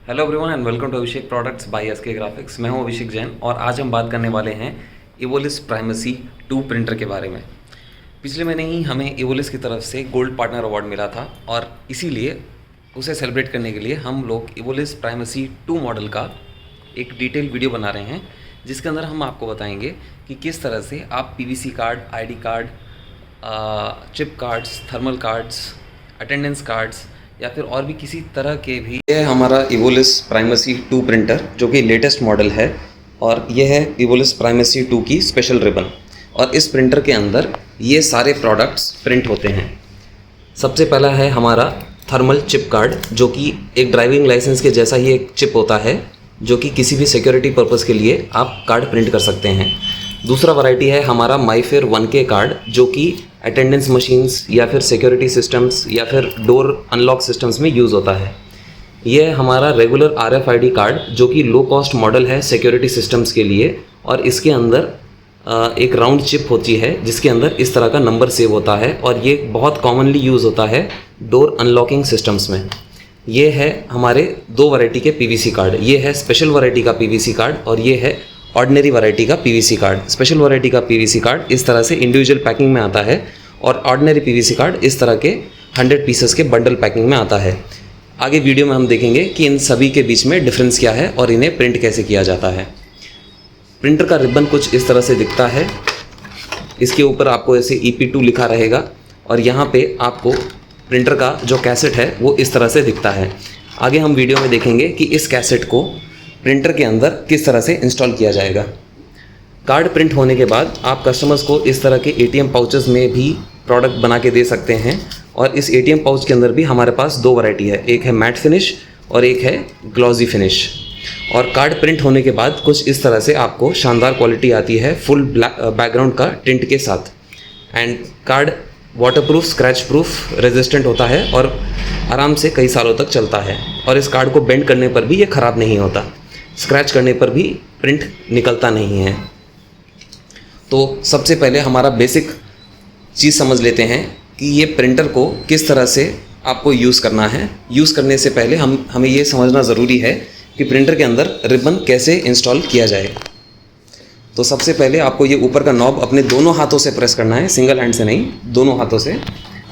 Hello everyone and welcome to Abhishek products by SK graphics. मैं हूं अभिषेक जैन और आज हम बात करने वाले हैं एवोलिस प्राइमेसी 2 प्रिंटर के बारे में। पिछले महीने ही हमें एवोलिस की तरफ से गोल्ड पार्टनर अवार्ड मिला था और इसीलिए उसे सेलिब्रेट करने के लिए हम लोग एवोलिस प्राइमेसी 2 मॉडल का एक डिटेल वीडियो बना रहे हैं, जिसके अंदर हम आपको बताएंगे कि किस तरह से आप PVC card, ID card, chip cards, thermal cards, attendance cards या फिर और भी किसी तरह के भी। यह है हमारा एवोलिस प्राइमेसी 2 प्रिंटर जो कि लेटेस्ट मॉडल है और यह है एवोलिस प्राइमेसी 2 की स्पेशल रिबन। और इस प्रिंटर के अंदर ये सारे प्रोडक्ट्स प्रिंट होते हैं। सबसे पहला है हमारा थर्मल चिप कार्ड, जो कि एक ड्राइविंग लाइसेंस के जैसा ही एक चिप होता है, जो कि किसी भी सिक्योरिटी पर्पज़ के लिए आप कार्ड प्रिंट कर सकते हैं। दूसरा वैरायटी है हमारा माईफेयर 1K कार्ड, जो कि अटेंडेंस मशीन्स या फिर सिक्योरिटी सिस्टम्स या फिर डोर अनलॉक सिस्टम्स में यूज़ होता है। यह हमारा रेगुलर RFID कार्ड, जो कि लो कॉस्ट मॉडल है सिक्योरिटी सिस्टम्स के लिए, और इसके अंदर एक राउंड चिप होती है जिसके अंदर इस तरह का नंबर सेव होता है और ये बहुत कॉमनली यूज़ होता है डोर अनलॉकिंग सिस्टम्स में। ये है हमारे 2 वैरायटी के PVC कार्ड। ये है स्पेशल वैरायटी का PVC कार्ड और ये है ऑर्डिनरी वैरायटी का PVC कार्ड। स्पेशल वैरायटी का PVC कार्ड इस तरह से इंडिविजुअल पैकिंग में आता है और ऑर्डिनरी PVC कार्ड इस तरह के 100 पीसेस के बंडल पैकिंग में आता है। आगे वीडियो में हम देखेंगे कि इन सभी के बीच में डिफरेंस क्या है और इन्हें प्रिंट कैसे किया जाता है। प्रिंटर का रिबन कुछ इस तरह से दिखता है। इसके ऊपर आपको ऐसे EP2 लिखा रहेगा और यहाँ पे आपको प्रिंटर का जो कैसेट है वो इस तरह से दिखता है। आगे हम वीडियो में देखेंगे कि इस कैसेट को प्रिंटर के अंदर किस तरह से इंस्टॉल किया जाएगा। कार्ड प्रिंट होने के बाद आप कस्टमर्स को इस तरह के ATM पाउचेस में भी प्रोडक्ट बना के दे सकते हैं और इस ATM पाउच के अंदर भी हमारे पास 2 वैरायटी है, एक है मैट फिनिश और एक है ग्लॉसी फिनिश। और कार्ड प्रिंट होने के बाद कुछ इस तरह से आपको शानदार क्वालिटी आती है फुल बैकग्राउंड का टिंट के साथ। And card waterproof, scratch proof, resistant होता है और आराम से कई सालों तक चलता है। और इस कार्ड को बेंड करने पर भी ये ख़राब नहीं होता, स्क्रैच करने पर भी प्रिंट निकलता नहीं है। तो सबसे पहले हमारा बेसिक चीज़ समझ लेते हैं कि ये प्रिंटर को किस तरह से आपको यूज़ करना है। यूज़ करने से पहले हमें ये समझना ज़रूरी है कि प्रिंटर के अंदर रिबन कैसे इंस्टॉल किया जाए। तो सबसे पहले आपको ये ऊपर का नॉब अपने दोनों हाथों से प्रेस करना है, सिंगल हैंड से नहीं, दोनों हाथों से।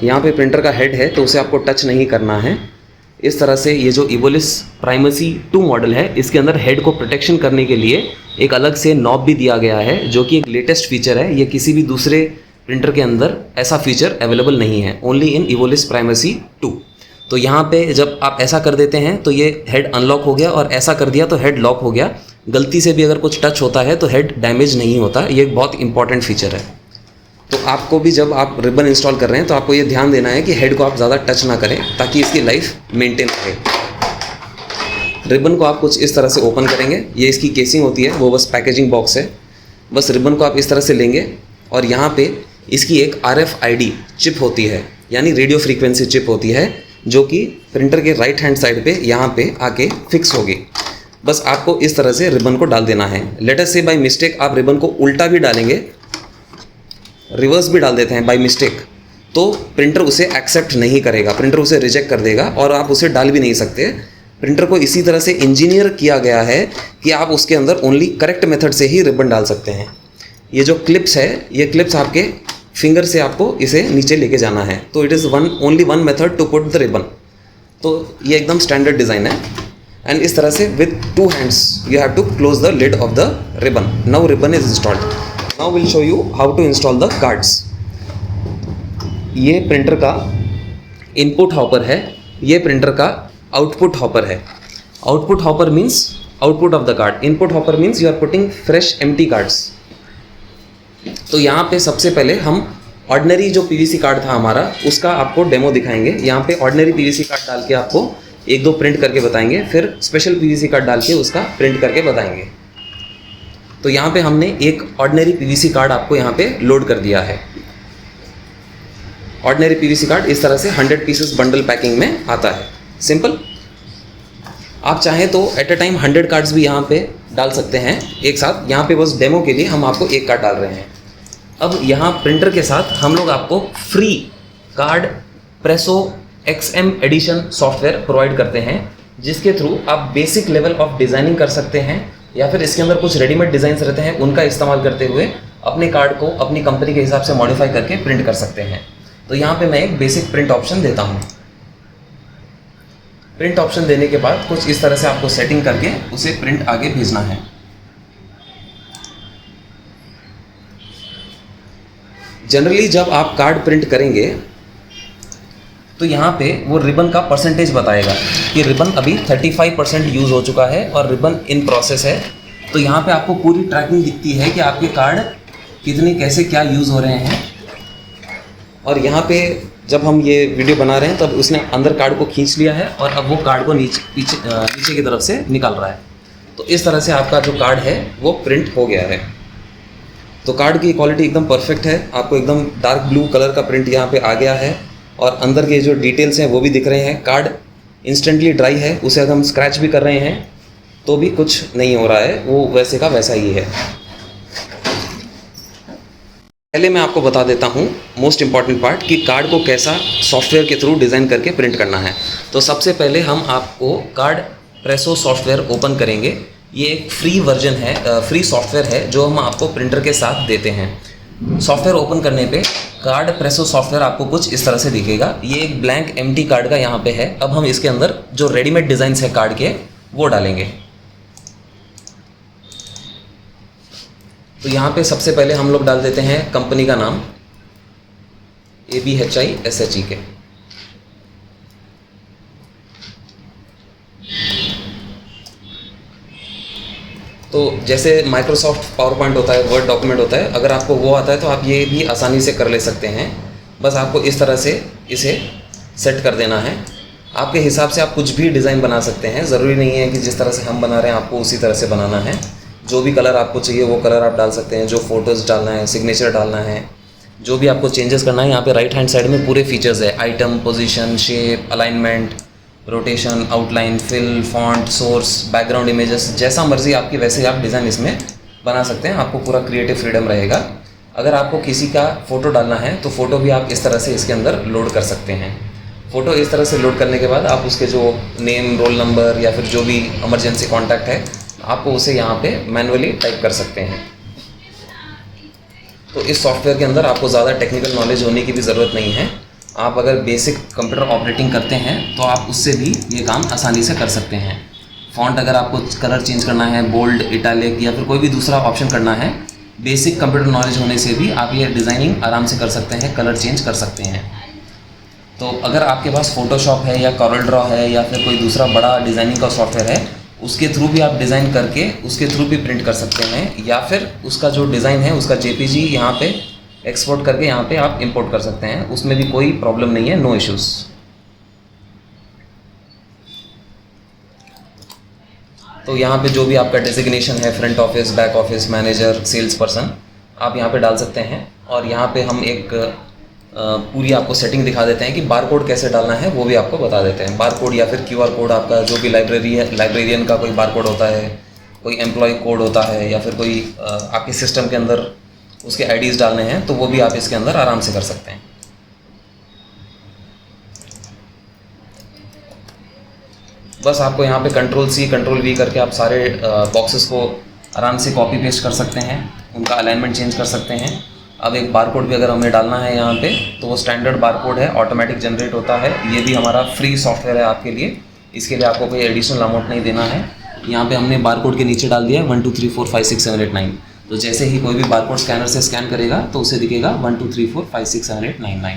यहाँ पे प्रिंटर का हेड है तो उसे आपको टच नहीं करना है। इस तरह से ये जो एवोलिस प्राइमेसी 2 मॉडल है, इसके अंदर हेड को प्रोटेक्शन करने के लिए एक अलग से नॉब भी दिया गया है, जो कि एक लेटेस्ट फीचर है। ये किसी भी दूसरे प्रिंटर के अंदर ऐसा फीचर अवेलेबल नहीं है, ओनली इन एवोलिस प्राइमेसी 2। तो यहाँ पे जब आप ऐसा कर देते हैं तो ये हेड अनलॉक हो गया और ऐसा कर दिया तो हेड लॉक हो गया। गलती से भी अगर कुछ टच होता है तो हेड डैमेज नहीं होता। ये एक बहुत इंपॉर्टेंट फीचर है। तो आपको भी जब आप रिबन इंस्टॉल कर रहे हैं तो आपको ये ध्यान देना है कि हेड को आप ज़्यादा टच ना करें ताकि इसकी लाइफ मेंटेन रहे। रिबन को आप कुछ इस तरह से ओपन करेंगे। ये इसकी केसिंग होती है, वो बस पैकेजिंग बॉक्स है। बस रिबन को आप इस तरह से लेंगे और यहाँ पे इसकी एक RFID चिप होती है, यानी रेडियो फ्रीक्वेंसी चिप होती है, जो कि प्रिंटर के राइट हैंड साइड पे यहाँ पे आके फिक्स होगी। बस आपको इस तरह से रिबन को डाल देना है। लेट अस से बाय मिस्टेक आप रिबन को उल्टा भी डालेंगे, रिवर्स भी डाल देते हैं बाय मिस्टेक, तो प्रिंटर उसे एक्सेप्ट नहीं करेगा, प्रिंटर उसे रिजेक्ट कर देगा और आप उसे डाल भी नहीं सकते। प्रिंटर को इसी तरह से इंजीनियर किया गया है कि आप उसके अंदर ओनली करेक्ट मेथड से ही रिबन डाल सकते हैं। ये जो क्लिप्स है, ये क्लिप्स आपके फिंगर से आपको इसे नीचे लेके जाना है। तो it is only one method to put the ribbon. तो ये एकदम स्टैंडर्ड डिज़ाइन है। एंड इस तरह से with 2 hands you have to close the lid of the ribbon. Now ribbon is installed. Now will show you how to install the cards. ये printer का input hopper है, ये प्रिंटर का output hopper है। Output hopper means output of the card, input hopper means you are putting fresh empty cards. तो यहाँ पे सबसे पहले हम ऑर्डिनरी जो PVC कार्ड था हमारा, उसका आपको डेमो दिखाएंगे। यहाँ पे ऑर्डिनरी PVC कार्ड डाल के आपको 1-2 प्रिंट करके बताएंगे, फिर स्पेशल PVC कार्ड डाल के उसका प्रिंट करके बताएंगे। तो यहाँ पे हमने एक ऑर्डिनरी PVC कार्ड आपको यहाँ पे लोड कर दिया है। ऑर्डिनरी PVC कार्ड इस तरह से 100 पीसेस बंडल पैकिंग में आता है। सिंपल। आप चाहें तो एट अ टाइम 100 कार्ड्स भी यहाँ पे डाल सकते हैं एक साथ। यहाँ पे बस डेमो के लिए हम आपको एक कार्ड डाल रहे हैं। अब यहाँ प्रिंटर के साथ हम लोग आपको free CardPresso XM edition software provide करते हैं। जिसके थ्रू आप बेसिक लेवल ऑफ डिज़ाइनिंग कर सकते हैं, या फिर इसके अंदर कुछ रेडीमेड डिज़ाइंस रहते हैं उनका इस्तेमाल करते हुए अपने कार्ड को अपनी कंपनी के हिसाब से मॉडिफाई करके प्रिंट कर सकते हैं। तो यहाँ पे मैं एक बेसिक प्रिंट ऑप्शन देता हूँ। प्रिंट ऑप्शन देने के बाद कुछ इस तरह से आपको सेटिंग करके उसे प्रिंट आगे भेजना है। जनरली जब आप कार्ड प्रिंट करेंगे तो यहाँ पे वो रिबन का परसेंटेज बताएगा कि रिबन अभी 35% यूज़ हो चुका है और रिबन इन प्रोसेस है। तो यहाँ पे आपको पूरी ट्रैकिंग दिखती है कि आपके कार्ड कितने कैसे क्या यूज़ हो रहे हैं। और यहाँ पे जब हम ये वीडियो बना रहे हैं तब उसने अंदर कार्ड को खींच लिया है और अब वो कार्ड को नीचे की तरफ से निकाल रहा है। तो इस तरह से आपका जो कार्ड है वो प्रिंट हो गया है। तो कार्ड की क्वालिटी एकदम परफेक्ट है, आपको एकदम डार्क ब्लू कलर का प्रिंट यहाँ पे आ गया है और अंदर के जो डिटेल्स हैं वो भी दिख रहे हैं। कार्ड इंस्टेंटली ड्राई है, उसे अगर हम स्क्रैच भी कर रहे हैं तो भी कुछ नहीं हो रहा है, वो वैसे का वैसा ही है। पहले मैं आपको बता देता हूँ मोस्ट इम्पॉर्टेंट पार्ट कि कार्ड को कैसा सॉफ्टवेयर के थ्रू डिज़ाइन करके प्रिंट करना है। तो सबसे पहले हम आपको कार्डप्रेसो सॉफ्टवेयर ओपन करेंगे। ये एक फ्री वर्जन है, फ्री सॉफ्टवेयर है जो हम आपको प्रिंटर के साथ देते हैं। सॉफ्टवेयर ओपन करने पे कार्डप्रेसो सॉफ्टवेयर आपको कुछ इस तरह से दिखेगा। ये एक ब्लैंक एम्प्टी कार्ड का यहाँ पे है। अब हम इसके अंदर जो रेडीमेड डिज़ाइंस है कार्ड के वो डालेंगे। तो यहाँ पे सबसे पहले हम लोग डाल देते हैं कंपनी का नाम ABHISHEK। तो जैसे माइक्रोसॉफ्ट पावर पॉइंट होता है, वर्ड डॉक्यूमेंट होता है, अगर आपको वो आता है तो आप ये भी आसानी से कर ले सकते हैं। बस आपको इस तरह से इसे सेट कर देना है। आपके हिसाब से आप कुछ भी डिज़ाइन बना सकते हैं, ज़रूरी नहीं है कि जिस तरह से हम बना रहे हैं आपको उसी तरह से बनाना है। जो भी कलर आपको चाहिए वो कलर आप डाल सकते हैं, जो फ़ोटोज़ डालना है, सिग्नेचर डालना है, जो भी आपको चेंजेस करना है। यहाँ पे राइट हैंड साइड में पूरे फीचर्स है, item, position, shape, alignment, rotation, outline, fill, font, source, background images, जैसा मर्जी आपकी वैसे आप डिज़ाइन इसमें बना सकते हैं। आपको पूरा क्रिएटिव फ्रीडम रहेगा। अगर आपको किसी का फ़ोटो डालना है तो फ़ोटो भी आप इस तरह से इसके अंदर लोड कर सकते हैं। फ़ोटो इस तरह से लोड करने के बाद आप उसके जो नेम, रोल नंबर या फिर जो भी इमरजेंसी कॉन्टैक्ट है आपको उसे यहाँ पे मैनुअली टाइप कर सकते हैं। तो इस सॉफ्टवेयर के अंदर आपको ज़्यादा टेक्निकल नॉलेज होने की भी ज़रूरत नहीं है। आप अगर बेसिक कंप्यूटर ऑपरेटिंग करते हैं तो आप उससे भी ये काम आसानी से कर सकते हैं। फ़ॉन्ट अगर आपको कलर चेंज करना है, बोल्ड, इटैलिक या फिर कोई भी दूसरा ऑप्शन करना है, बेसिक कंप्यूटर नॉलेज होने से भी आप ये डिज़ाइनिंग आराम से कर सकते हैं, कलर चेंज कर सकते हैं। तो अगर आपके पास फ़ोटोशॉप है या कॉरल ड्रॉ है या फिर कोई दूसरा बड़ा डिज़ाइनिंग का सॉफ्टवेयर है, उसके थ्रू भी आप डिज़ाइन करके उसके थ्रू भी प्रिंट कर सकते हैं, या फिर उसका जो डिज़ाइन है उसका JPG यहाँ पे एक्सपोर्ट करके यहाँ पे आप इंपोर्ट कर सकते हैं। उसमें भी कोई प्रॉब्लम नहीं है, नो इश्यूज़। तो यहाँ पे जो भी आपका डेजिग्नेशन है, front office, back office, manager, sales person, आप यहाँ पे डाल सकते हैं। और यहाँ पे हम एक पूरी आपको सेटिंग दिखा देते हैं कि बारकोड कैसे डालना है, वो भी आपको बता देते हैं। बारकोड या फिर QR कोड, आपका जो भी लाइब्रेरियन का कोई बारकोड होता है, कोई एम्प्लॉय कोड होता है, या फिर कोई आपके सिस्टम के अंदर उसके IDs डालने हैं, तो वो भी आप इसके अंदर आराम से कर सकते हैं। बस आपको यहाँ पे Ctrl+C Ctrl+V करके आप सारे बॉक्सेस को आराम से कॉपी पेस्ट कर सकते हैं, उनका अलाइनमेंट चेंज कर सकते हैं। अब एक बारकोड भी अगर हमें डालना है यहाँ पे, तो वो स्टैंडर्ड बारकोड है, ऑटोमेटिक जनरेट होता है। ये भी हमारा फ्री सॉफ्टवेयर है आपके लिए, इसके लिए आपको कोई एडिशनल अमाउंट नहीं देना है। यहाँ पे हमने बारकोड के नीचे डाल दिया है 1 2 3 4 5 6 7 8 9। तो जैसे ही कोई भी बारकोड स्कैनर से स्कैन करेगा तो उसे दिखेगा 1 2 3 4 5 6 7 8 9 9।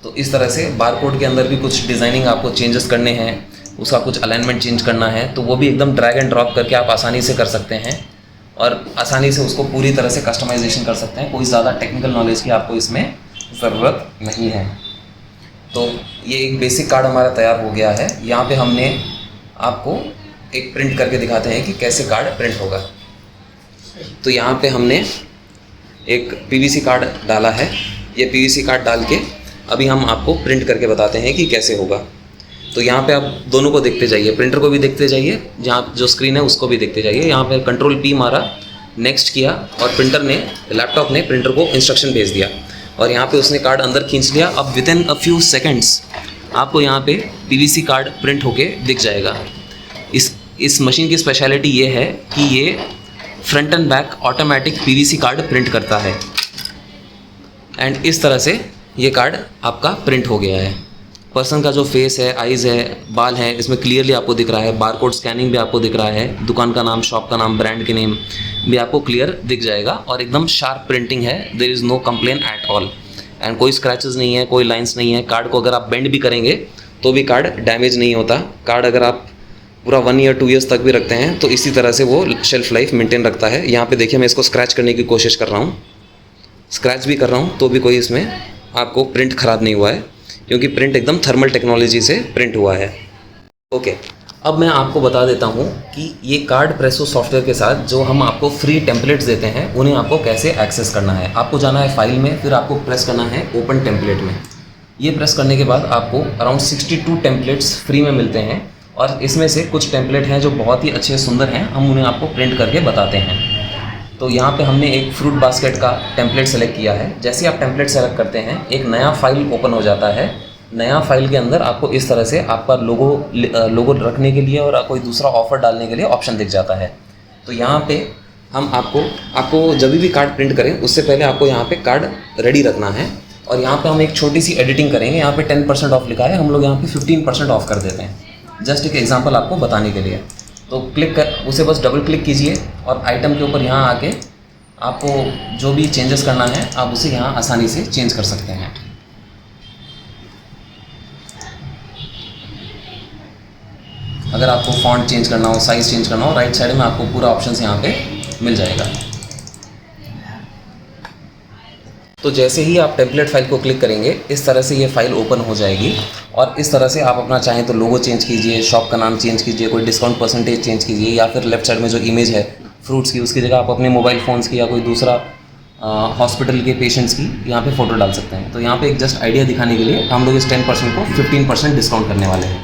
तो इस तरह से बारकोड के अंदर भी कुछ डिज़ाइनिंग आपको चेंजेस करने हैं, उसका कुछ अलाइनमेंट चेंज करना है, तो वो भी एकदम ड्रैग एंड ड्रॉप करके आप आसानी से कर सकते हैं और आसानी से उसको पूरी तरह से कस्टमाइजेशन कर सकते हैं। कोई ज़्यादा टेक्निकल नॉलेज की आपको इसमें ज़रूरत नहीं है। तो ये एक बेसिक कार्ड हमारा तैयार हो गया है। यहाँ पे हमने आपको एक प्रिंट करके दिखाते हैं कि कैसे कार्ड प्रिंट होगा। तो यहाँ पे हमने एक PVC कार्ड डाला है। ये PVC कार्ड डाल के अभी हम आपको प्रिंट करके बताते हैं कि कैसे होगा। तो यहाँ पे आप दोनों को देखते जाइए, प्रिंटर को भी देखते जाइए, जहाँ जो स्क्रीन है उसको भी देखते जाइए। यहाँ पे Ctrl+P मारा, नेक्स्ट किया और प्रिंटर ने, लैपटॉप ने प्रिंटर को इंस्ट्रक्शन भेज दिया और यहाँ पे उसने कार्ड अंदर खींच लिया। अब विदिन अ फ्यू सेकंड्स आपको यहाँ पे पीवीसी कार्ड प्रिंट होके दिख जाएगा। इस मशीन की स्पेशलिटी ये है कि ये front end back automatic PVC card print करता है। एंड इस तरह से ये कार्ड आपका प्रिंट हो गया है। पर्सन का जो फेस है, आइज़ है, बाल है, इसमें क्लियरली आपको दिख रहा है। बारकोड स्कैनिंग भी आपको दिख रहा है। दुकान का नाम, शॉप का नाम, ब्रांड के नेम भी आपको क्लियर दिख जाएगा और एकदम शार्प प्रिंटिंग है। There is no complain at all. And कोई स्क्रैचेस नहीं है, कोई लाइंस नहीं है। कार्ड को अगर आप बेंड भी करेंगे तो भी कार्ड डैमेज नहीं होता। कार्ड अगर आप पूरा 1 ईयर 2 ईयर्स तक भी रखते हैं तो इसी तरह से वो शेल्फ लाइफ मेंटेन रखता है। यहाँ पे देखिए मैं इसको स्क्रैच करने की कोशिश कर रहा हूँ, स्क्रैच भी कर रहा हूँ तो भी कोई इसमें आपको प्रिंट ख़राब नहीं हुआ है, क्योंकि प्रिंट एकदम थर्मल टेक्नोलॉजी से प्रिंट हुआ है। ओके, अब मैं आपको बता देता हूँ कि ये CardPresso सॉफ्टवेयर के साथ जो हम आपको फ्री टेम्पलेट्स देते हैं उन्हें आपको कैसे एक्सेस करना है। आपको जाना है फाइल में, फिर आपको प्रेस करना है ओपन टेम्पलेट में। ये प्रेस करने के बाद आपको अराउंड 62 टेम्पलेट्स फ्री में मिलते हैं और इसमें से कुछ टेम्पलेट हैं जो बहुत ही अच्छे सुंदर हैं, हम उन्हें आपको प्रिंट करके बताते हैं। तो यहाँ पे हमने एक फ्रूट बास्केट का टेम्पलेट सेलेक्ट किया है। जैसे ही आप टेम्पलेट सेलेक्ट करते हैं एक नया फाइल ओपन हो जाता है। नया फाइल के अंदर आपको इस तरह से आपका लोगो रखने के लिए और कोई दूसरा ऑफर डालने के लिए ऑप्शन दिख जाता है। तो यहाँ पे हम आपको जब भी कार्ड प्रिंट करें उससे पहले आपको यहाँ पे कार्ड रेडी रखना है। और यहाँ पे हम एक छोटी सी एडिटिंग करेंगे। यहाँ पे 10% ऑफ लिखा है, हम लोग यहाँ पे 15% ऑफ कर देते हैं, जस्ट एक एग्जाम्पल आपको बताने के लिए। तो उसे बस डबल क्लिक कीजिए और आइटम के ऊपर यहाँ आके आपको जो भी चेंजेस करना है आप उसे यहाँ आसानी से चेंज कर सकते हैं। अगर आपको फॉन्ट चेंज करना हो, साइज़ चेंज करना हो, राइट साइड में आपको पूरा ऑप्शन यहाँ पे मिल जाएगा। तो जैसे ही आप टेम्पलेट फाइल को क्लिक करेंगे इस तरह से ये फाइल ओपन हो जाएगी और इस तरह से आप अपना चाहें तो लोगो चेंज कीजिए, शॉप का नाम चेंज कीजिए, कोई डिस्काउंट परसेंटेज चेंज कीजिए, या फिर लेफ्ट साइड में जो इमेज है फ्रूट्स की उसकी जगह आप अपने मोबाइल फ़ोन्स की या कोई दूसरा हॉस्पिटल के पेशेंट्स की यहाँ पे फ़ोटो डाल सकते हैं। तो यहाँ पे एक जस्ट आइडिया दिखाने के लिए हम लोग इस 10% को 15% डिस्काउंट करने वाले हैं।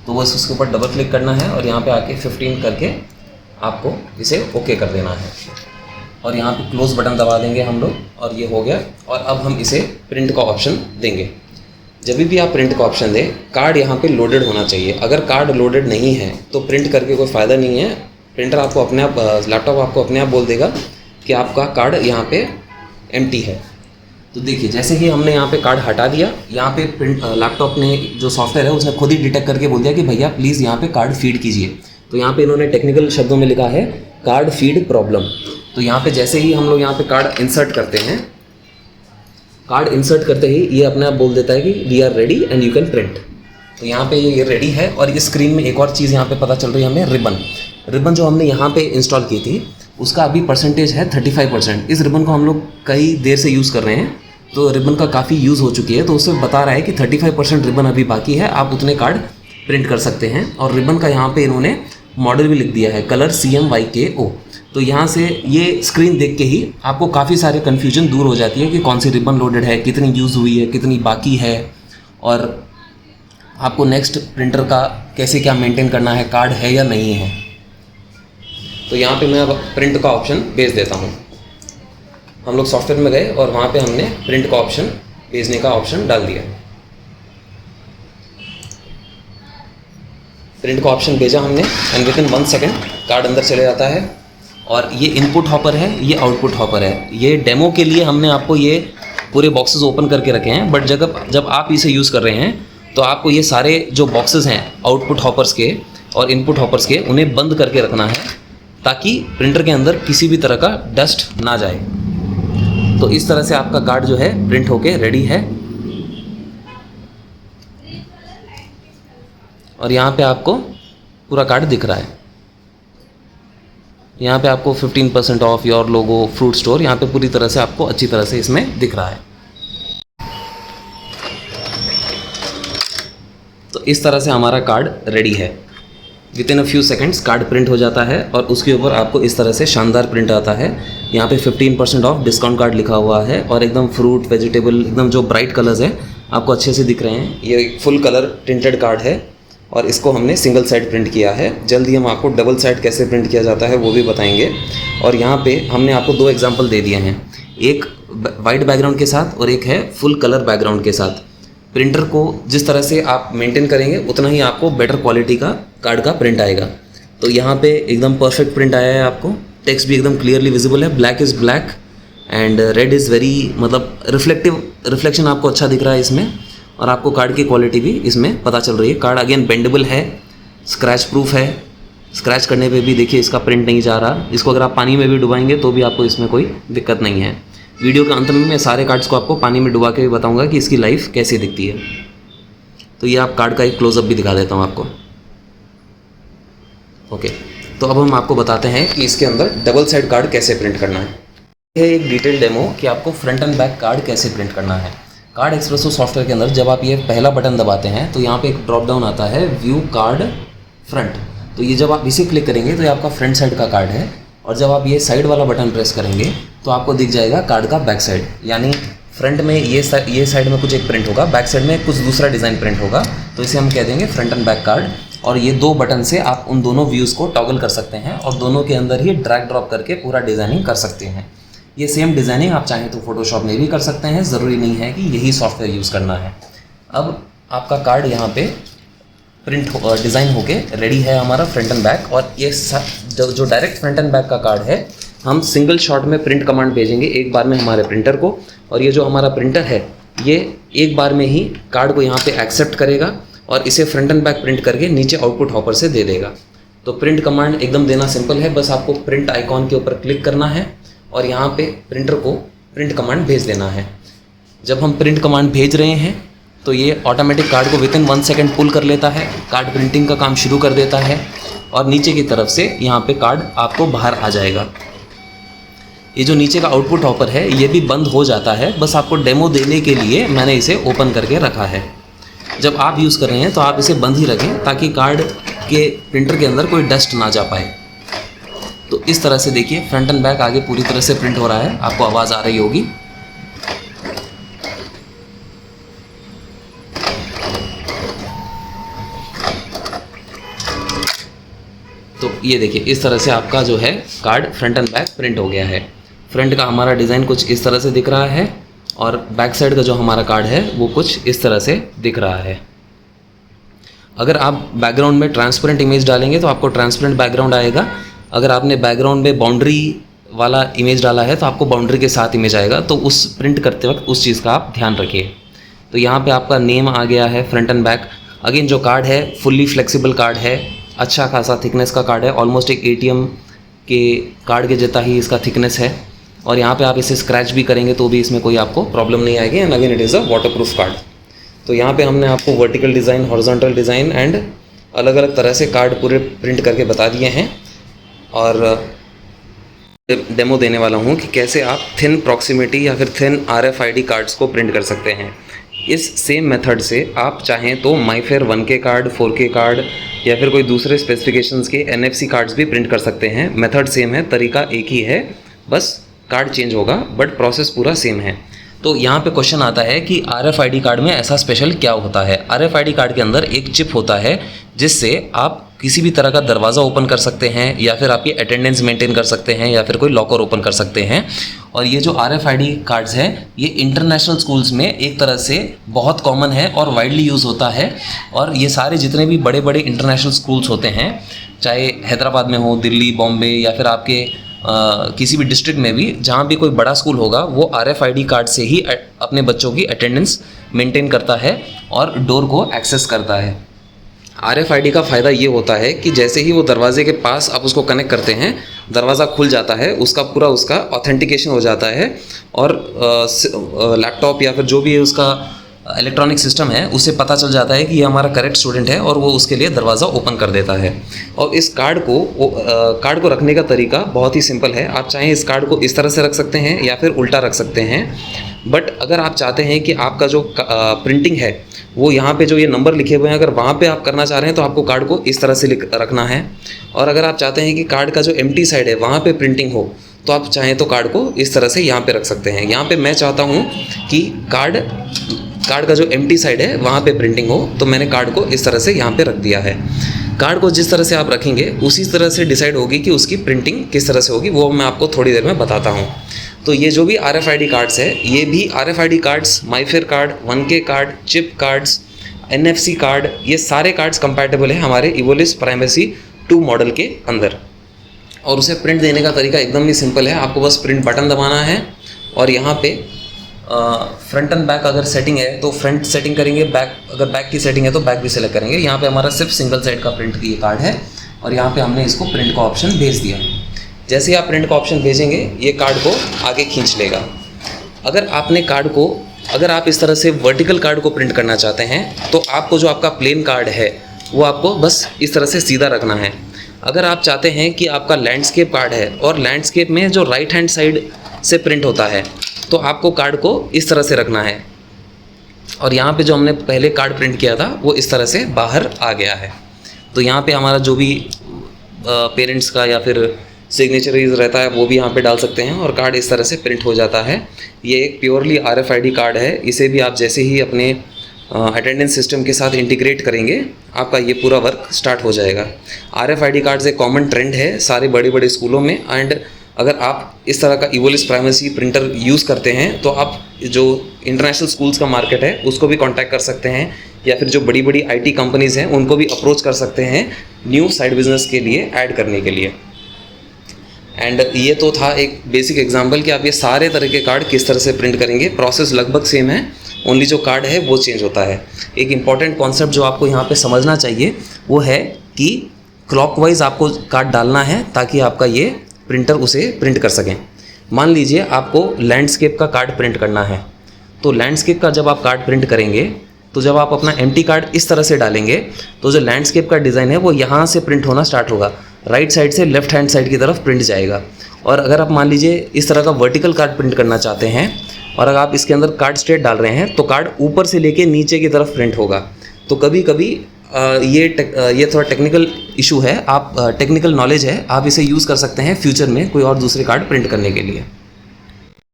तो बस उसके ऊपर डबल क्लिक करना है और यहाँ पे आके 15 करके आपको इसे ओके कर देना है और यहाँ पे क्लोज बटन दबा देंगे हम लोग और ये हो गया। और अब हम इसे प्रिंट का ऑप्शन देंगे। जब भी आप प्रिंट का ऑप्शन दें कार्ड यहाँ पे लोडेड होना चाहिए। अगर कार्ड लोडेड नहीं है तो प्रिंट करके कोई फ़ायदा नहीं है। प्रिंटर आपको अपने आप, लैपटॉप आपको अपने आप बोल देगा कि आपका कार्ड यहाँ पे एम्प्टी है। तो देखिए जैसे ही हमने यहाँ पे कार्ड हटा दिया, यहाँ पे लैपटॉप ने जो सॉफ्टवेयर है उसने खुद ही डिटेक्ट करके बोल दिया कि भैया प्लीज़ यहाँ पे कार्ड फीड कीजिए। तो यहाँ पे इन्होंने टेक्निकल शब्दों में लिखा है कार्ड फीड प्रॉब्लम। तो यहाँ पे जैसे ही हम लोग यहाँ पे कार्ड इंसर्ट करते हैं, कार्ड इंसर्ट करते ही ये अपने आप बोल देता है कि we are ready and you can print. तो यहाँ पे ये रेडी है। और इस स्क्रीन में एक और चीज़ यहाँ पे पता चल रही है हमें, रिबन जो हमने यहाँ पे इंस्टॉल की थी उसका अभी परसेंटेज है 35%। इस रिबन को हम लोग कई देर से यूज़ कर रहे हैं तो रिबन का काफ़ी यूज़ हो चुकी है। तो उससे बता रहा है कि 35% रिबन अभी बाकी है, आप उतने कार्ड प्रिंट कर सकते हैं। और रिबन का यहाँ पे इन्होंने मॉडल भी लिख दिया है, कलर CMYKO। तो यहाँ से ये स्क्रीन देख के ही आपको काफ़ी सारे कन्फ्यूजन दूर हो जाती है कि कौन सी रिबन लोडेड है, कितनी यूज़ हुई है, कितनी बाकी है, और आपको नेक्स्ट प्रिंटर का कैसे क्या मेंटेन करना है, कार्ड है या नहीं है। तो यहाँ पे मैं अब प्रिंट का ऑप्शन भेज देता हूँ। हम लोग सॉफ्टवेयर में गए और वहाँ पे हमने प्रिंट का ऑप्शन, भेजने का ऑप्शन डाल दिया। प्रिंट का ऑप्शन भेजा हमने and with in 1 second card अंदर चले जाता है। और ये इनपुट हॉपर है, ये आउटपुट हॉपर है। ये डेमो के लिए हमने आपको ये पूरे बॉक्सेस ओपन करके रखे हैं, बट जब आप इसे यूज़ कर रहे हैं तो आपको ये सारे जो बॉक्सेस हैं आउटपुट हॉपर्स के और इनपुट हॉपर्स के, उन्हें बंद करके रखना है ताकि प्रिंटर के अंदर किसी भी तरह का डस्ट ना जाए। तो इस तरह से आपका कार्ड जो है प्रिंट होके रेडी है। और यहाँ पे आपको पूरा कार्ड दिख रहा है। यहाँ पे आपको 15% of, your logo, fruit store, यहाँ पे पूरी तरह से आपको अच्छी तरह से इसमें दिख रहा है। तो इस तरह से हमारा कार्ड रेडी है। With in a few seconds card print हो जाता है और उसके ऊपर आपको इस तरह से शानदार प्रिंट आता है। यहाँ पे 15% ऑफ डिस्काउंट कार्ड लिखा हुआ है और एकदम फ्रूट, वेजिटेबल, एकदम जो ब्राइट कलर्स है आपको अच्छे से दिख रहे हैं। ये फुल कलर प्रिंटेड कार्ड है और इसको हमने सिंगल साइड प्रिंट किया है। जल्दी हम आपको डबल साइड कैसे प्रिंट किया जाता है वो भी बताएंगे। और यहाँ पे हमने आपको 2 एग्जांपल दे दिए हैं, एक वाइट बैकग्राउंड के साथ और एक है फुल कलर बैकग्राउंड के साथ। प्रिंटर को जिस तरह से आप मेंटेन करेंगे उतना ही आपको बेटर क्वालिटी का कार्ड का प्रिंट आएगा। तो यहाँ पे एकदम परफेक्ट प्रिंट आया है आपको, टेक्स्ट भी एकदम क्लियरली विजिबल है, black is black and red is very मतलब रिफ्लेक्शन आपको अच्छा दिख रहा है इसमें, और आपको कार्ड की क्वालिटी भी इसमें पता चल रही है। कार्ड अगेन बेंडेबल है, स्क्रैच प्रूफ है, स्क्रैच करने पे भी देखिए इसका प्रिंट नहीं जा रहा। इसको अगर आप पानी में भी डुबाएंगे तो भी आपको इसमें कोई दिक्कत नहीं है। वीडियो के अंत में मैं सारे कार्ड्स को आपको पानी में डुबा के भी बताऊंगा कि इसकी लाइफ कैसी दिखती है। तो ये आप कार्ड का एक क्लोजअप भी दिखा देता हूँ आपको। ओके, तो अब हम आपको बताते हैं कि इसके अंदर डबल साइड कार्ड कैसे प्रिंट करना है। यह एक डिटेल डेमो कि आपको फ्रंट एंड बैक कार्ड कैसे प्रिंट करना है। CardPresso सॉफ्टवेयर के अंदर जब आप ये पहला बटन दबाते हैं तो यहाँ पे एक ड्रॉप डाउन आता है व्यू कार्ड फ्रंट। तो ये जब आप इसे क्लिक करेंगे तो ये आपका फ्रंट साइड का कार्ड है, और जब आप ये साइड वाला बटन प्रेस करेंगे तो आपको दिख जाएगा कार्ड का बैक साइड। यानी फ्रंट में ये साइड में कुछ एक प्रिंट होगा, बैक साइड में कुछ दूसरा डिज़ाइन प्रिंट होगा। तो इसे हम कह देंगे फ्रंट एंड बैक कार्ड। और ये दो बटन से आप उन दोनों व्यूज़ को टॉगल कर सकते हैं और दोनों के अंदर ही ड्रैग ड्रॉप करके पूरा डिज़ाइनिंग कर सकते हैं। ये सेम डिज़ाइनिंग आप चाहें तो फोटोशॉप में भी कर सकते हैं, ज़रूरी नहीं है कि यही सॉफ्टवेयर यूज़ करना है। अब आपका कार्ड यहाँ पे प्रिंट डिज़ाइन होके रेडी है हमारा फ्रंट एंड बैक। और ये जो डायरेक्ट फ्रंट एंड बैक का कार्ड है हम सिंगल शॉट में प्रिंट कमांड भेजेंगे एक बार में हमारे प्रिंटर को, और ये जो हमारा प्रिंटर है ये एक बार में ही कार्ड को यहाँ पे एक्सेप्ट करेगा और इसे फ्रंट एंड बैक प्रिंट करके नीचे आउटपुट हॉपर से दे देगा। तो प्रिंट कमांड एकदम देना सिंपल है, बस आपको प्रिंट आइकॉन के ऊपर क्लिक करना है और यहाँ पे प्रिंटर को प्रिंट कमांड भेज देना है। जब हम प्रिंट कमांड भेज रहे हैं तो ये ऑटोमेटिक कार्ड को विदिन 1 सेकेंड पुल कर लेता है, कार्ड प्रिंटिंग का काम शुरू कर देता है और नीचे की तरफ से यहाँ पे कार्ड आपको बाहर आ जाएगा। ये जो नीचे का आउटपुट हॉपर है ये भी बंद हो जाता है, बस आपको डेमो देने के लिए मैंने इसे ओपन करके रखा है। जब आप यूज़ कर रहे हैं तो आप इसे बंद ही रखें ताकि कार्ड के प्रिंटर के अंदर कोई डस्ट ना जा पाए। तो इस तरह से देखिए फ्रंट एंड बैक आगे पूरी तरह से प्रिंट हो रहा है, आपको आवाज़ आ रही होगी। तो ये देखिए इस तरह से आपका जो है card front end back print हो गया है। फ्रंट का हमारा डिज़ाइन कुछ इस तरह से दिख रहा है और बैक साइड का जो हमारा कार्ड है वो कुछ इस तरह से दिख रहा है। अगर आप बैकग्राउंड में ट्रांसपेरेंट इमेज डालेंगे तो आपको ट्रांसपेरेंट बैकग्राउंड आएगा। अगर आपने बैकग्राउंड में बाउंड्री वाला इमेज डाला है तो आपको बाउंड्री के साथ इमेज आएगा। तो उस प्रिंट करते वक्त उस चीज़ का आप ध्यान रखिए। तो यहाँ पे आपका नेम आ गया है फ्रंट एंड बैक। अगेन जो कार्ड है फुल्ली फ्लेक्सिबल कार्ड है, अच्छा खासा थिकनेस का कार्ड है, ऑलमोस्ट एक ATM के कार्ड के जितना ही इसका थिकनेस है। और यहाँ पे आप इसे स्क्रैच भी करेंगे तो भी इसमें कोई आपको प्रॉब्लम नहीं आएगी। And again it is a waterproof card. तो यहाँ पे हमने आपको vertical design, horizontal design and अलग अलग तरह से कार्ड पूरे प्रिंट करके बता दिए हैं। और डेमो देने वाला हूँ कि कैसे आप थिन प्रॉक्सिमिटी या फिर थिन RFID कार्ड्स को प्रिंट कर सकते हैं। इस सेम मेथड से आप चाहें तो माईफेयर 1K कार्ड, 4K कार्ड या फिर कोई दूसरे स्पेसिफिकेशंस के NFC कार्ड्स भी प्रिंट कर सकते हैं। मेथड सेम है, तरीका एक ही है, बस कार्ड चेंज होगा बट प्रोसेस पूरा सेम है। तो यहाँ पे क्वेश्चन आता है कि RFID कार्ड में ऐसा स्पेशल क्या होता है। RFID कार्ड के अंदर एक चिप होता है जिससे आप किसी भी तरह का दरवाज़ा ओपन कर सकते हैं या फिर आपकी अटेंडेंस मेंटेन कर सकते हैं या फिर कोई लॉकर ओपन कर सकते हैं। और ये जो RFID कार्ड्स हैं ये इंटरनेशनल स्कूल्स में एक तरह से बहुत कॉमन है और वाइडली यूज़ होता है। और ये सारे जितने भी बड़े बड़े इंटरनेशनल स्कूल्स होते हैं, चाहे हैदराबाद में हो, दिल्ली, बॉम्बे या फिर आपके किसी भी डिस्ट्रिक्ट में भी जहाँ भी कोई बड़ा स्कूल होगा वो RFID कार्ड से ही अपने बच्चों की अटेंडेंस मेंटेन करता है और डोर को एक्सेस करता है। RFID का फ़ायदा ये होता है कि जैसे ही वो दरवाजे के पास आप उसको कनेक्ट करते हैं दरवाज़ा खुल जाता है, उसका ऑथेंटिकेशन हो जाता है और लैपटॉप या फिर जो भी उसका इलेक्ट्रॉनिक सिस्टम है उससे पता चल जाता है कि ये हमारा करेक्ट स्टूडेंट है और वो उसके लिए दरवाज़ा ओपन कर देता है। और इस कार्ड को रखने का तरीका बहुत ही सिंपल है। आप चाहें इस कार्ड को इस तरह से रख सकते हैं या फिर उल्टा रख सकते हैं। बट अगर आप चाहते हैं कि आपका जो प्रिंटिंग है वो यहाँ पे जो ये नंबर लिखे हुए हैं अगर वहाँ पे आप करना चाह रहे हैं तो आपको कार्ड को इस तरह से रखना है। और अगर आप चाहते हैं कि कार्ड का जो एम्प्टी साइड है वहाँ पे प्रिंटिंग हो तो आप चाहें तो कार्ड को इस तरह से यहाँ पे रख सकते हैं। यहाँ पे मैं चाहता हूँ कि कार्ड का जो एम्प्टी साइड है वहाँ पे प्रिंटिंग हो, तो मैंने कार्ड को इस तरह से यहाँ पे रख दिया है। कार्ड को जिस तरह से आप रखेंगे उसी तरह से डिसाइड होगी कि उसकी प्रिंटिंग किस तरह से होगी, वो मैं आपको थोड़ी देर में बताता हूँ। तो ये जो भी RFID कार्ड्स है, ये भी RFID cards, MIFARE card, 1K card, chip cards, NFC card, ये सारे कार्ड्स कंपैटिबल है हमारे Evolis Primacy 2 मॉडल के अंदर। और उसे प्रिंट देने का तरीका एकदम ही सिंपल है, आपको बस प्रिंट बटन दबाना है और यहाँ पे फ्रंट एंड बैक अगर सेटिंग है तो फ्रंट सेटिंग करेंगे, बैक अगर बैक की सेटिंग है तो बैक भी सेलेक्ट करेंगे। यहाँ पे हमारा सिर्फ सिंगल साइड का प्रिंट की कार्ड है और यहाँ पे हमने इसको प्रिंट का ऑप्शन भेज दिया। जैसे ही आप प्रिंट का ऑप्शन भेजेंगे ये कार्ड को आगे खींच लेगा। अगर आपने कार्ड को, अगर आप इस तरह से वर्टिकल कार्ड को प्रिंट करना चाहते हैं तो आपको जो आपका प्लेन कार्ड है वो आपको बस इस तरह से सीधा रखना है। अगर आप चाहते हैं कि आपका लैंडस्केप कार्ड है और लैंडस्केप में जो राइट हैंड साइड से प्रिंट होता है तो आपको कार्ड को इस तरह से रखना है। और यहाँ पे जो हमने पहले कार्ड प्रिंट किया था वो इस तरह से बाहर आ गया है। तो यहाँ पे हमारा जो भी पेरेंट्स का या फिर सिग्नेचरीज रहता है वो भी यहाँ पे डाल सकते हैं और कार्ड इस तरह से प्रिंट हो जाता है। ये एक प्योरली RFID कार्ड है। इसे भी आप जैसे ही अपने अटेंडेंस सिस्टम के साथ इंटीग्रेट करेंगे आपका ये पूरा वर्क स्टार्ट हो जाएगा। RFID कार्ड्स एक कॉमन ट्रेंड है सारे बड़े बड़े स्कूलों में। एंड अगर आप इस तरह का Evolis Primacy प्रिंटर यूज़ करते हैं तो आप जो इंटरनेशनल स्कूल्स का मार्केट है उसको भी कांटेक्ट कर सकते हैं या फिर जो बड़ी बड़ी IT कंपनीज़ हैं उनको भी अप्रोच कर सकते हैं न्यू साइड बिजनेस के लिए ऐड करने के लिए। एंड ये तो था एक बेसिक एग्जांपल कि आप ये सारे तरह के कार्ड किस तरह से प्रिंट करेंगे। प्रोसेस लगभग सेम है, ओनली जो कार्ड है वो चेंज होता है। एक इम्पॉर्टेंट कॉन्सेप्ट जो आपको यहाँ पे समझना चाहिए वो है कि क्लॉकवाइज आपको कार्ड डालना है ताकि आपका ये प्रिंटर उसे प्रिंट कर सकें। मान लीजिए आपको लैंडस्केप का कार्ड प्रिंट करना है, तो लैंडस्केप का जब आप कार्ड प्रिंट करेंगे तो जब आप अपना एम्प्टी कार्ड इस तरह से डालेंगे तो जो लैंडस्केप का डिज़ाइन है वो यहाँ से प्रिंट होना स्टार्ट होगा, राइट साइड से लेफ्ट हैंड साइड की तरफ प्रिंट जाएगा। और अगर आप मान लीजिए इस तरह का वर्टिकल कार्ड प्रिंट करना चाहते हैं और अगर आप इसके अंदर कार्ड स्ट्रेट डाल रहे हैं तो कार्ड ऊपर से लेके नीचे की तरफ प्रिंट होगा। तो कभी कभी ये थोड़ा टेक्निकल इशू है, आप टेक्निकल नॉलेज है, आप इसे यूज़ कर सकते हैं फ्यूचर में कोई और दूसरे कार्ड प्रिंट करने के लिए।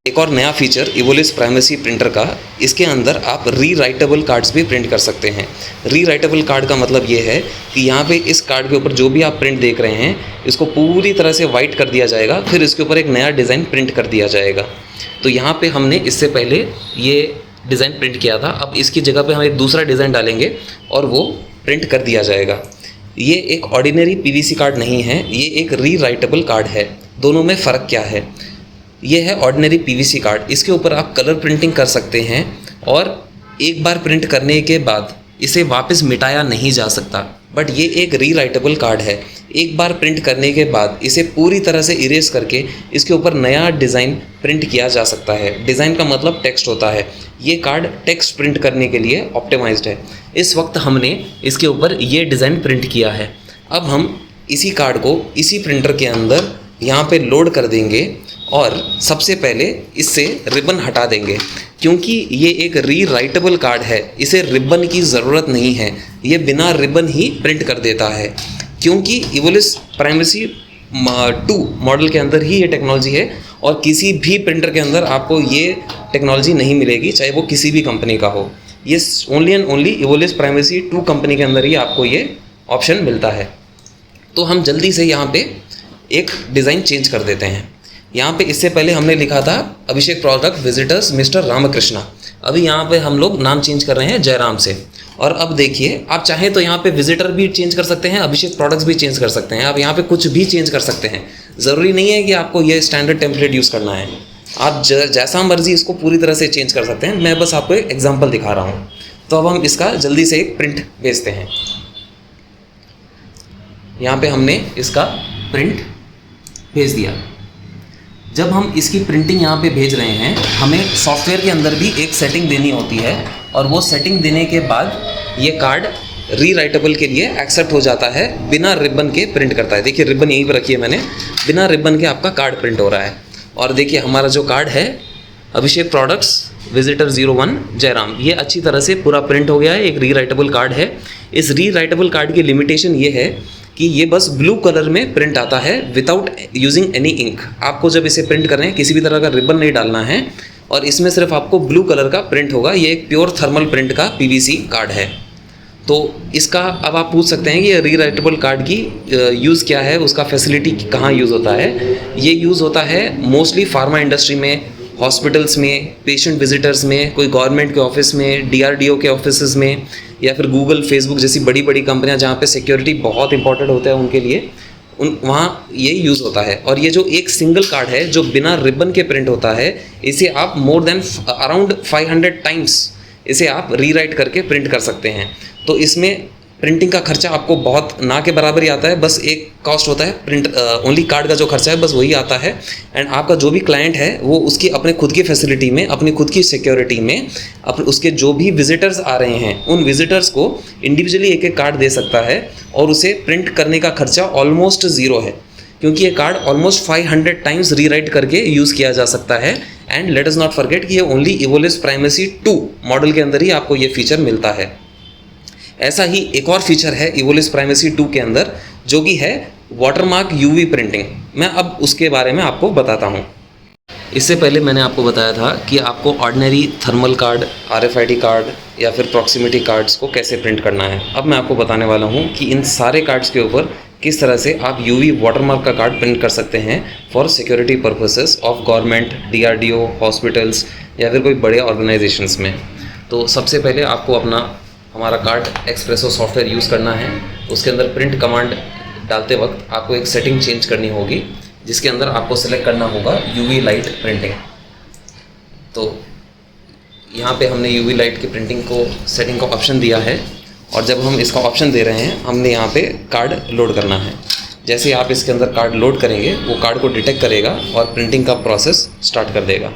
एक और नया फीचर Evolis Primacy प्रिंटर का, इसके अंदर आप रीराइटेबल कार्ड्स भी प्रिंट कर सकते हैं। रीराइटेबल कार्ड का मतलब ये है कि यहाँ पे इस कार्ड के ऊपर जो भी आप प्रिंट देख रहे हैं इसको पूरी तरह से वाइट कर दिया जाएगा, फिर इसके ऊपर एक नया डिज़ाइन प्रिंट कर दिया जाएगा। तो यहाँ पे हमने इससे पहले ये डिज़ाइन प्रिंट किया था, अब इसकी जगह पे हम एक दूसरा डिज़ाइन डालेंगे और वो प्रिंट कर दिया जाएगा। ये एक ऑर्डिनरी PVC कार्ड नहीं है, ये एक रीराइटेबल कार्ड है। दोनों में फ़र्क क्या है? ये है ऑर्डिनरी PVC कार्ड, इसके ऊपर आप कलर प्रिंटिंग कर सकते हैं और एक बार प्रिंट करने के बाद इसे वापस मिटाया नहीं जा सकता। बट ये एक रीराइटेबल कार्ड है, एक बार प्रिंट करने के बाद इसे पूरी तरह से इरेज करके इसके ऊपर नया डिज़ाइन प्रिंट किया जा सकता है। डिज़ाइन का मतलब टेक्स्ट होता है। ये कार्ड टेक्स्ट प्रिंट करने के लिए ऑप्टिमाइज्ड है। इस वक्त हमने इसके ऊपर ये डिज़ाइन प्रिंट किया है। अब हम इसी कार्ड को इसी प्रिंटर के अंदर यहाँ पे लोड कर देंगे और सबसे पहले इससे रिबन हटा देंगे, क्योंकि ये एक रीराइटेबल कार्ड है, इसे रिबन की ज़रूरत नहीं है, ये बिना रिबन ही प्रिंट कर देता है। क्योंकि Evolis Primacy 2 मॉडल के अंदर ही ये टेक्नोलॉजी है और किसी भी प्रिंटर के अंदर आपको ये टेक्नोलॉजी नहीं मिलेगी, चाहे वो किसी भी कंपनी का हो। ये only and only Evolis Primacy 2 company के अंदर ही आपको ये ऑप्शन मिलता है। तो हम जल्दी से यहाँ पे एक डिज़ाइन चेंज कर देते हैं। यहाँ पे इससे पहले हमने लिखा था अभिषेक प्रोडक्ट विजिटर्स मिस्टर रामकृष्णा, अभी यहाँ पे हम लोग नाम चेंज कर रहे हैं जयराम से। और अब देखिए, आप चाहें तो यहाँ पे विजिटर भी चेंज कर सकते हैं, अभिषेक प्रोडक्ट्स भी चेंज कर सकते हैं, आप यहाँ पे कुछ भी चेंज कर सकते हैं। ज़रूरी नहीं है कि आपको ये स्टैंडर्ड टेम्पलेट यूज़ करना है, आप जैसा मर्जी इसको पूरी तरह से चेंज कर सकते हैं। मैं बस आपको एक एग्जाम्पल दिखा रहा हूँ। तो अब हम इसका जल्दी से एक प्रिंट भेजते हैं। यहाँ पे हमने इसका प्रिंट भेज दिया। जब हम इसकी प्रिंटिंग यहाँ पे भेज रहे हैं, हमें सॉफ्टवेयर के अंदर भी एक सेटिंग देनी होती है और वो सेटिंग देने के बाद ये कार्ड रीराइटेबल के लिए एक्सेप्ट हो जाता है, बिना रिबन के प्रिंट करता है। देखिए रिबन यहीं पर रखी है मैंने, बिना रिबन के आपका कार्ड प्रिंट हो रहा है। और देखिए हमारा जो कार्ड है अभिषेक प्रोडक्ट्स विजिटर 01 जयराम, ये अच्छी तरह से पूरा प्रिंट हो गया है, एक रीराइटेबल कार्ड है। इस रीराइटेबल कार्ड की लिमिटेशन ये है कि ये बस ब्लू कलर में प्रिंट आता है विदाउट यूजिंग एनी इंक। आपको जब इसे प्रिंट कर रहे हैं किसी भी तरह का रिबन नहीं डालना है और इसमें सिर्फ आपको ब्लू कलर का प्रिंट होगा। ये एक प्योर थर्मल प्रिंट का PVC कार्ड है। तो इसका अब आप पूछ सकते हैं कि रीराइटेबल कार्ड की यूज़ क्या है, उसका फैसिलिटी कहाँ यूज़ होता है। ये यूज़ होता है मोस्टली फार्मा इंडस्ट्री में, हॉस्पिटल्स में, पेशेंट विजिटर्स में, कोई गवर्नमेंट के ऑफिस में, DRDO के ऑफिस में, या फिर गूगल, फेसबुक जैसी बड़ी बड़ी कंपनियां जहाँ पे सिक्योरिटी बहुत इंपॉर्टेंट होता है उनके लिए, वहाँ ये यूज़ होता है। और ये जो एक सिंगल कार्ड है जो बिना रिबन के प्रिंट होता है, इसे आप मोर देन अराउंड 500 टाइम्स इसे आप रीराइट करके प्रिंट कर सकते हैं। तो इसमें प्रिंटिंग का खर्चा आपको बहुत ना के बराबर ही आता है, बस एक कॉस्ट होता है प्रिंट ओनली कार्ड का जो खर्चा है बस वही आता है। एंड आपका जो भी क्लाइंट है वो उसकी अपने खुद की फैसिलिटी में, अपनी खुद की सिक्योरिटी में, उसके जो भी विजिटर्स आ रहे हैं उन विजिटर्स को इंडिविजुअली एक एक कार्ड दे सकता है, और उसे प्रिंट करने का खर्चा ऑलमोस्ट ज़ीरो है, क्योंकि ये कार्ड ऑलमोस्ट 500 टाइम्स रीराइट करके यूज़ किया जा सकता है। And let us not forget कि ये ओनली एवोलिस प्राइमेसी 2 मॉडल के अंदर ही आपको ये फीचर मिलता है। ऐसा ही एक और फीचर है एवोलिस प्राइमेसी 2 के अंदर, जो कि है वाटरमार्क UV प्रिंटिंग। मैं अब उसके बारे में आपको बताता हूँ। इससे पहले मैंने आपको बताया था कि आपको ordinary thermal card, RFID card या फिर प्रॉक्सिमिटी कार्ड्स को कैसे प्रिंट करना है। अब मैं आपको बताने वाला हूँ कि इन सारे कार्ड्स के ऊपर किस तरह से आप UV वाटरमार्क का कार्ड प्रिंट कर सकते हैं for security purposes of government, DRDO, hospitals या फिर कोई बड़े ऑर्गेनाइजेशंस में। तो सबसे पहले आपको हमारा CardPresso सॉफ्टवेयर यूज़ करना है। उसके अंदर प्रिंट कमांड डालते वक्त आपको एक सेटिंग चेंज करनी होगी, जिसके अंदर आपको सेलेक्ट करना होगा UV लाइट प्रिंटिंग। तो यहाँ पे हमने UV लाइट की प्रिंटिंग को सेटिंग का ऑप्शन दिया है, और जब हम इसका ऑप्शन दे रहे हैं हमने यहाँ पे कार्ड लोड करना है। जैसे आप इसके अंदर कार्ड लोड करेंगे वो कार्ड को डिटेक्ट करेगा और प्रिंटिंग का प्रोसेस स्टार्ट कर देगा।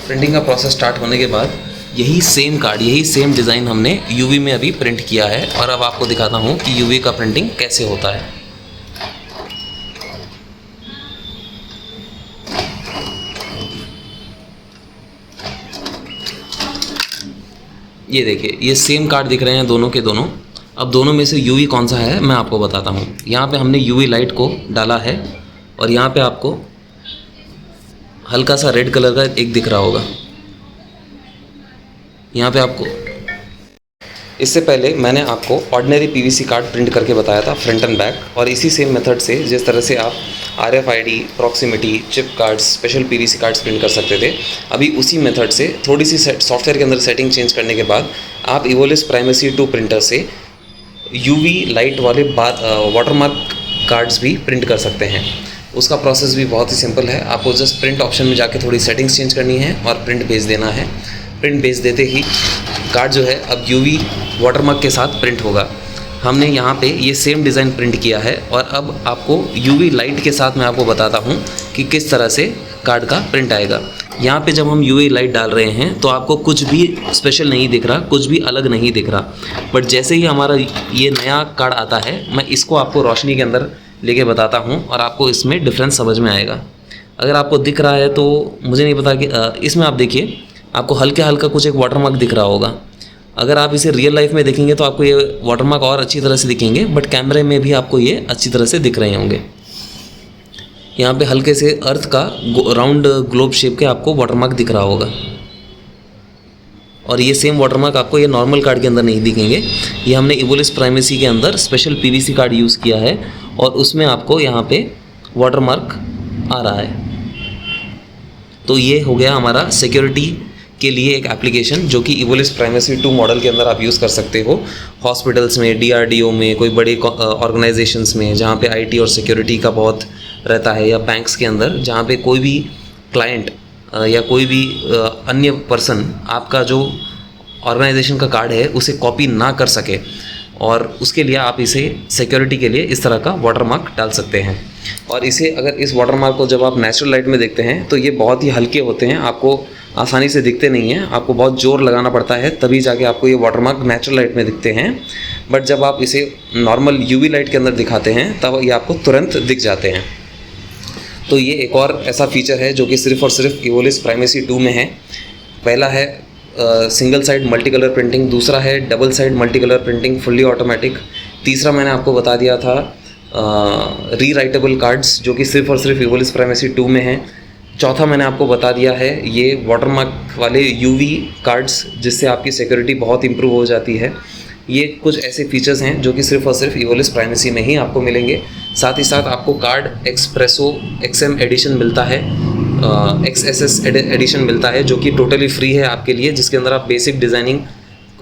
प्रिंटिंग का प्रोसेस स्टार्ट होने के बाद यही सेम कार्ड, यही सेम डिज़ाइन हमने UV में अभी प्रिंट किया है, और अब आपको दिखाता हूँ कि UV का प्रिंटिंग कैसे होता है। ये देखिए, ये सेम कार्ड दिख रहे हैं दोनों के दोनों। अब दोनों में से UV कौन सा है मैं आपको बताता हूँ। यहाँ पे हमने UV लाइट को डाला है, और यहाँ पे आपको हल्का सा रेड कलर का एक दिख रहा होगा। यहाँ पे आपको, इससे पहले मैंने आपको ऑर्डिनरी PVC कार्ड प्रिंट करके बताया था फ्रंट एंड बैक, और इसी सेम मेथड से जिस तरह से आप RFID, proximity, chip cards, special PVC cards print कर सकते थे, अभी उसी मेथड से थोड़ी सी सॉफ्टवेयर के अंदर सेटिंग चेंज करने के बाद आप एवोलिस प्राइमेसी 2 प्रिंटर से UV लाइट वाले वाटरमार्क कार्ड्स भी प्रिंट कर सकते हैं। उसका प्रोसेस भी बहुत ही सिंपल है। आपको जस्ट प्रिंट ऑप्शन में जाके थोड़ी सेटिंग्स चेंज करनी है और प्रिंट भेज देना है। प्रिंट भेज देते ही कार्ड जो है अब UV वाटरमार्क के साथ प्रिंट होगा। हमने यहाँ पे ये सेम डिज़ाइन प्रिंट किया है, और अब आपको UV लाइट के साथ मैं आपको बताता हूँ कि किस तरह से कार्ड का प्रिंट आएगा। यहाँ पे जब हम UV लाइट डाल रहे हैं तो आपको कुछ भी स्पेशल नहीं दिख रहा, कुछ भी अलग नहीं दिख रहा, बट जैसे ही हमारा ये नया कार्ड आता है मैं इसको आपको रोशनी के अंदर लेके बताता हूँ और आपको इसमें डिफरेंस समझ में आएगा। अगर आपको दिख रहा है तो मुझे नहीं पता कि इसमें आप देखिए, आपको हल्का हल्का कुछ एक वाटरमार्क दिख रहा होगा। अगर आप इसे रियल लाइफ में देखेंगे तो आपको ये वाटरमार्क और अच्छी तरह से दिखेंगे, बट कैमरे में भी आपको ये अच्छी तरह से दिख रहे होंगे। यहाँ पे हल्के से अर्थ का राउंड ग्लोब शेप के आपको वाटरमार्क दिख रहा होगा, और ये सेम वाटरमार्क आपको ये नॉर्मल कार्ड के अंदर नहीं दिखेंगे। ये हमने एवोलिस प्राइमेसी के अंदर स्पेशल PVC कार्ड यूज़ किया है, और उसमें आपको यहाँ पे वाटरमार्क आ रहा है। तो ये हो गया हमारा सिक्योरिटी के लिए एक एप्लीकेशन, जो कि एवोलिस प्राइमेसी 2 मॉडल के अंदर आप यूज़ कर सकते हो। हॉस्पिटल्स में, DRDO में, कोई बड़े ऑर्गेनाइजेशंस में जहाँ पे IT और सिक्योरिटी का बहुत रहता है, या बैंक्स के अंदर जहाँ पे कोई भी क्लाइंट या कोई भी अन्य पर्सन आपका जो ऑर्गेनाइजेशन का कार्ड है उसे कॉपी ना कर सके, और उसके लिए आप इसे सिक्योरिटी के लिए इस तरह का वाटरमार्क डाल सकते हैं। और इसे अगर इस वाटरमार्क को जब आप नेचुरल लाइट में देखते हैं तो ये बहुत ही हल्के होते हैं, आपको आसानी से दिखते नहीं हैं, आपको बहुत जोर लगाना पड़ता है तभी जाके आपको ये वाटरमार्क नेचुरल लाइट में दिखते हैं। बट जब आप इसे नॉर्मल UV लाइट के अंदर दिखाते हैं तब ये आपको तुरंत दिख जाते हैं। तो ये एक और ऐसा फीचर है जो कि सिर्फ़ और सिर्फ एवोलिस प्राइमेसी 2 में है। पहला है single side multi colour printing, दूसरा है double side multi colour printing fully automatic, तीसरा मैंने आपको बता दिया था रीराइटेबल कार्ड्स जो कि सिर्फ और सिर्फ एवोलिस प्राइमेसी 2 में है, चौथा मैंने आपको बता दिया है ये वाटरमार्क वाले यूवी कार्ड्स, जिससे आपकी सिक्योरिटी बहुत इंप्रूव हो जाती है। ये कुछ ऐसे फीचर्स हैं जो कि सिर्फ और सिर्फ एवोलिस प्राइमेसी में ही आपको मिलेंगे। साथ ही साथ आपको कार्ड एक्सप्रेसो XM एडिशन मिलता है, XSS एडिशन मिलता है, जो कि टोटली फ्री है आपके लिए, जिसके अंदर आप बेसिक डिज़ाइनिंग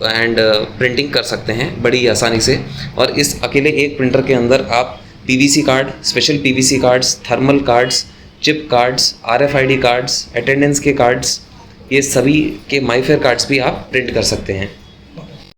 एंड प्रिंटिंग कर सकते हैं बड़ी आसानी से। और इस अकेले एक प्रिंटर के अंदर आप PVC card, special PVC cards, thermal cards, chip cards, RFID cards, attendance के कार्ड्स, ये सभी के माई फेयर कार्ड्स भी आप प्रिंट कर सकते हैं।